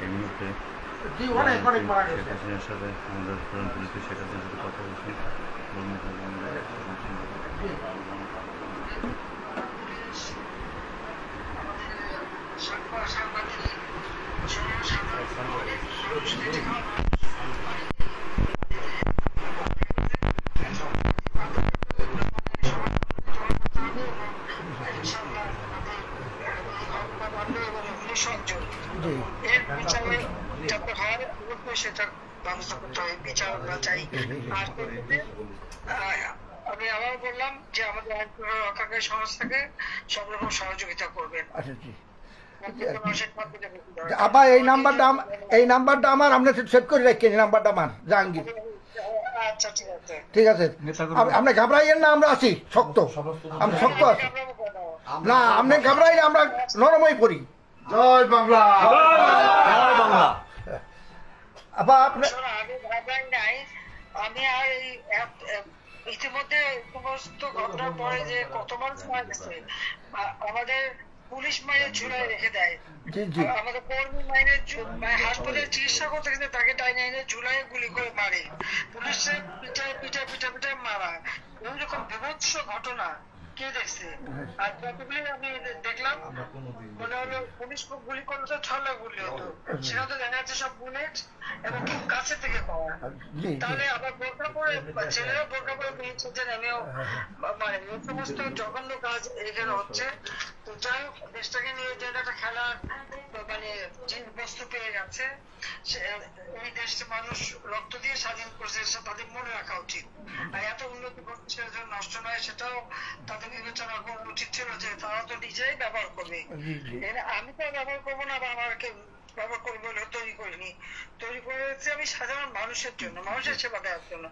এই মুহূর্তে শেখ হাসিনার সাথে আমাদের প্রধানমন্ত্রী শেখ হাসিনার সাথে কথা বলছি। এর বিচারে যাতে হয় সেটা ব্যবস্থা করতে হয়, বিচার আমরা চাই। আর আমি আবার বললাম যে আমাদের আইন রক্ষাকারী সংস্থাকে সব রকম সহযোগিতা করবেন। আবার এই নাম্বারটা আমার আপনি সেভ করে রাখেন। এই নাম্বারটা আমার জাহাঙ্গীর। আচ্ছা ঠিক আছে, ঠিক আছে, আপনি ঘাবড়াইয়েন না, আমরা আছি শক্ত, আমরা শক্ত আছি না, আপনি ঘাবড়াই, আমরা নরমই করি। জয় বাংলা, জয় বাংলা। আবার আপনি আমি আর এই ইতিমধ্যে সমস্ত ঘটনার পরে যে কত মানুষ মারা গেছে, আমাদের পুলিশ মাইনে ঝুলাই রেখে দেয়, আমাদের কর্মী মাইনে হাসপাতালে চিকিৎসা করতে গেছে তাকে টাইনে এনে ঝুলাই গুলি করে মারে, পুলিশের পিঠা মারা, এরকম বিভৎস ঘটনা কে দেখছে? আর যতগুলি আমি দেখলাম মনে হলো পুলিশ গুলি করলে তো ছলা গুলি হতো, সেটা তো দেখা যাচ্ছে সব বুলেট এবং খুব কাছে থেকে পাওয়া। তাহলে আবার বোরকা পরে ছেলেরা বোরকা পরে বেরিয়েছে, নেমেও মানে এই সমস্ত জঘন্য কাজ এখানে হচ্ছে। তো যাই হোক, দেশটাকে নিয়ে যে একটা খেলার মানে বস্তু পেয়ে গেছে, এই দেশে মানুষ রক্ত দিয়ে স্বাধীন করছে, তাদের মনে রাখা উচিত। আর এত উন্নতি করছে নষ্ট নয়, সেটাও তাদের বিবেচনা করা উচিত ছিল যে তারা তো নিজেই ব্যবহার করবে। আমি তো ব্যবহার করবো না বা আমাকে ব্যবহার করবো বলে তৈরি করিনি, তৈরি করেছি আমি সাধারণ মানুষের জন্য, মানুষের সেবা দেওয়ার জন্য,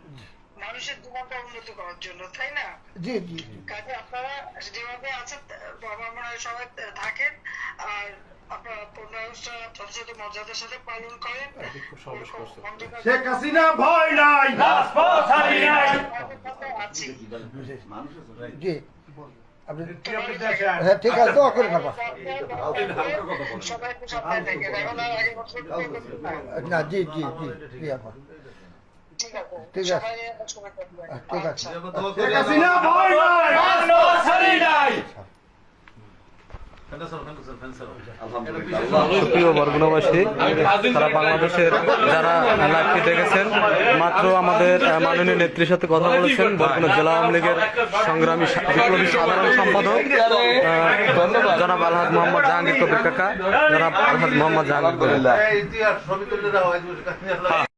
মানুষের জীবনটা উন্নতি করার জন্য, তাই না? জি জি, কাজে আপনারা যেভাবে আছেন বাবা মনে হয় সবাই থাকেন, আর আপনারা ব্যবস্থা যথাযথ মর্যাদার সাথে পালন করেন। শেখ হাসিনা ভয় নাই, আছি। জি, হ্যাঁ ঠিক আছে, দোয়া করে নেবা। সবাই একটু সাবধানে থাকেন, এখন আর আগে বছর না, জি জি জি জি আপা, ঠিক আছে, ঠিক আছে, সবাই সময় থাকবেন। ঠিক আছে। শেখ হাসিনা ভয় নাই। প্রিয় বরগুনাবাসী, সারা বাংলাদেশের যারা লাইভটি দেখেছেন, মাত্র আমাদের মাননীয় নেত্রীর সাথে কথা বলেছেন বরগুনা জেলা আওয়ামী লীগের সংগ্রামী বিপ্লবী সাধারণ সম্পাদক জনাব আলহাজ মোহাম্মদ জাহাঙ্গীর কবির কাকা, জনাব আলহাজ মোহাম্মদ জাহাঙ্গীর কবির।